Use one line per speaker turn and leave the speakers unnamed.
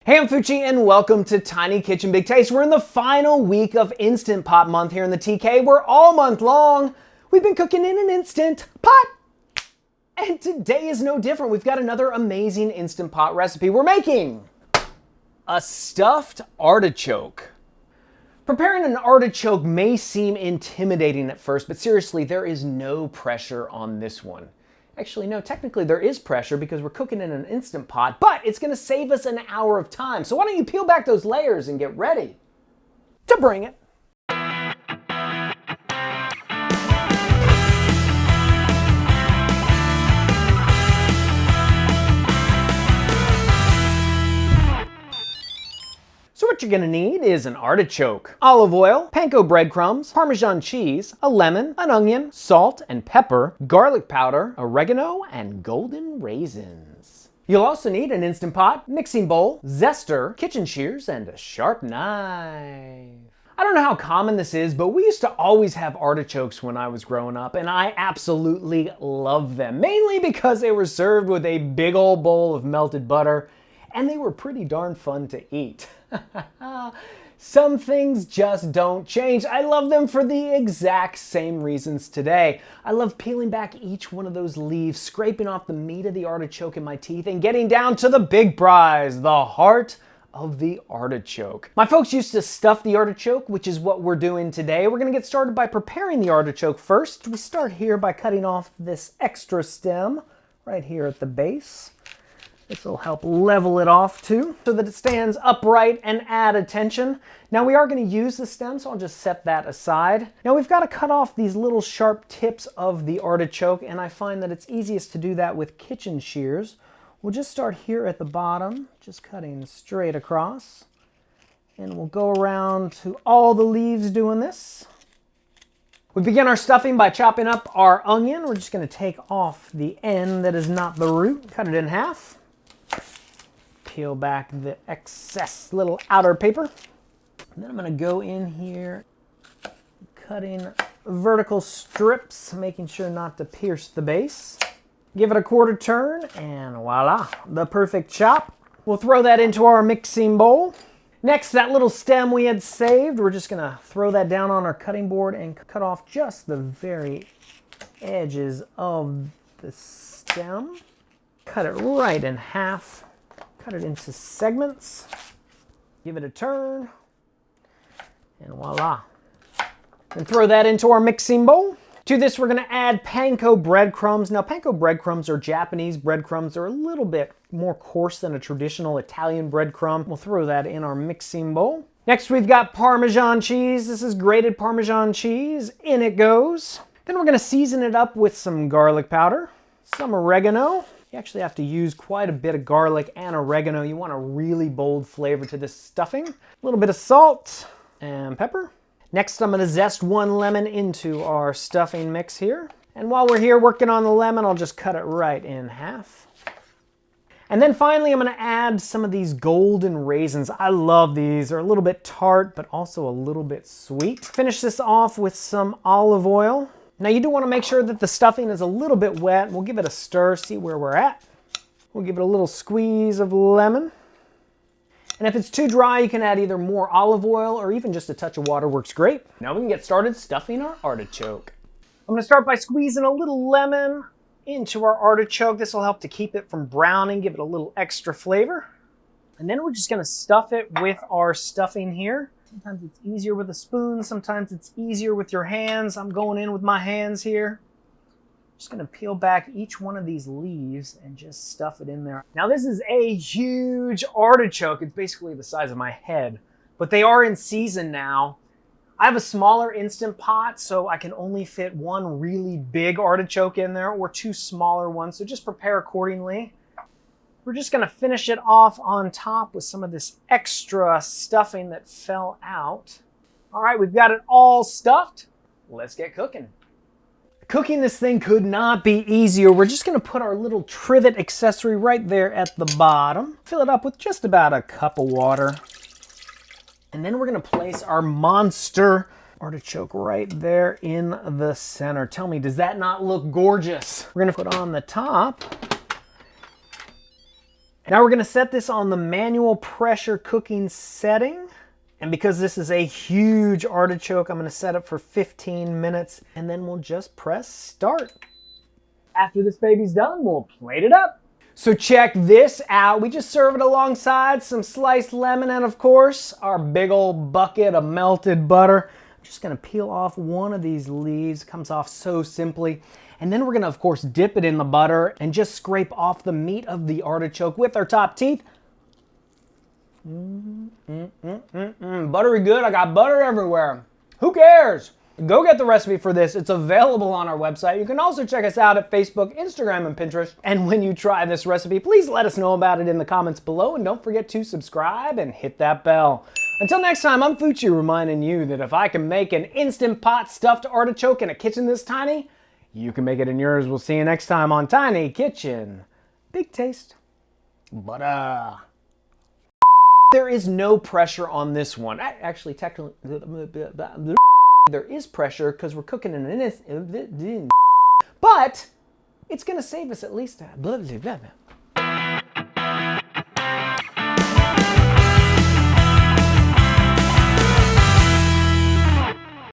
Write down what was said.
Hey, I'm Fucci and welcome to Tiny Kitchen Big Taste. We're in the final week of Instant Pot month here in the TK. We're all month long. We've been cooking in an Instant Pot. And today is no different. We've got another amazing Instant Pot recipe. We're making a stuffed artichoke. Preparing an artichoke may seem intimidating at first, but seriously, there is no pressure on this one. Actually, no, technically there is pressure because we're cooking in an Instant Pot, but it's gonna save us an hour of time. So why don't you peel back those layers and get ready to bring it. So what you're gonna need is an artichoke, olive oil, panko breadcrumbs, Parmesan cheese, a lemon, an onion, salt and pepper, garlic powder, oregano, and golden raisins. You'll also need an Instant Pot, mixing bowl, zester, kitchen shears, and a sharp knife. I don't know how common this is, but we used to always have artichokes when I was growing up, and I absolutely love them, mainly because they were served with a big old bowl of melted butter, and they were pretty darn fun to eat. Some things just don't change. I love them for the exact same reasons today. I love peeling back each one of those leaves, scraping off the meat of the artichoke in my teeth, and getting down to the big prize, the heart of the artichoke. My folks used to stuff the artichoke, which is what we're doing today. We're gonna get started by preparing the artichoke first. We start here by cutting off this extra stem right here at the base. This will help level it off too, so that it stands upright and add attention. Now we are going to use the stem, so I'll just set that aside. Now we've got to cut off these little sharp tips of the artichoke, and I find that it's easiest to do that with kitchen shears. We'll just start here at the bottom, just cutting straight across. And we'll go around to all the leaves doing this. We begin our stuffing by chopping up our onion. We're just going to take off the end that is not the root, cut it in half. Peel back the excess little outer paper. And then I'm going to go in here cutting vertical strips, making sure not to pierce the base. Give it a quarter turn and voila, the perfect chop. We'll throw that into our mixing bowl. Next, that little stem we had saved, we're just going to throw that down on our cutting board and cut off just the very edges of the stem. Cut it right in half. Cut it into segments, give it a turn, and voila. And throw that into our mixing bowl. To this, we're gonna add panko breadcrumbs. Now, panko breadcrumbs are Japanese breadcrumbs. They're a little bit more coarse than a traditional Italian breadcrumb. We'll throw that in our mixing bowl. Next, we've got Parmesan cheese. This is grated Parmesan cheese. In it goes. Then we're gonna season it up with some garlic powder, some oregano. You actually have to use quite a bit of garlic and oregano. You want a really bold flavor to this stuffing. A little bit of salt and pepper. Next, I'm gonna zest one lemon into our stuffing mix here. And while we're here working on the lemon, I'll just cut it right in half. And then finally, I'm gonna add some of these golden raisins. I love these. They're a little bit tart, but also a little bit sweet. Finish this off with some olive oil. Now you do want to make sure that the stuffing is a little bit wet. We'll give it a stir, see where we're at. We'll give it a little squeeze of lemon. And if it's too dry, you can add either more olive oil or even just a touch of water works great. Now we can get started stuffing our artichoke. I'm going to start by squeezing a little lemon into our artichoke. This will help to keep it from browning, give it a little extra flavor. And then we're just going to stuff it with our stuffing here. Sometimes it's easier with a spoon, sometimes it's easier with your hands. I'm going in with my hands here. Just gonna peel back each one of these leaves and just stuff it in there. Now this is a huge artichoke. It's basically the size of my head, but they are in season now. I have a smaller Instant Pot, so I can only fit one really big artichoke in there or two smaller ones, so just prepare accordingly. We're just gonna finish it off on top with some of this extra stuffing that fell out. All right, we've got it all stuffed. Let's get cooking. Cooking this thing could not be easier. We're just gonna put our little trivet accessory right there at the bottom. Fill it up with just about a cup of water. And then we're gonna place our monster artichoke right there in the center. Tell me, does that not look gorgeous? We're gonna put on the top. Now we're gonna set this on the manual pressure cooking setting. And because this is a huge artichoke, I'm gonna set it for 15 minutes and then we'll just press start. After this baby's done, we'll plate it up. So check this out. We just serve it alongside some sliced lemon and of course, our big old bucket of melted butter. I'm just gonna peel off one of these leaves. It comes off so simply. And then we're gonna, of course, dip it in the butter and just scrape off the meat of the artichoke with our top teeth. Buttery good. I got butter everywhere. Who cares? Go get the recipe for this. It's available on our website. You can also check us out at Facebook, Instagram, and Pinterest. And when you try this recipe, please let us know about it in the comments below. And don't forget to subscribe and hit that bell. Until next time, I'm Fucci reminding you that if I can make an Instant Pot stuffed artichoke in a kitchen this tiny, you can make it in yours. We'll see you next time on Tiny Kitchen. Big taste. Butter. There is no pressure on this one. Actually, technically, there is pressure because we're cooking in an instant. But it's going to save us at least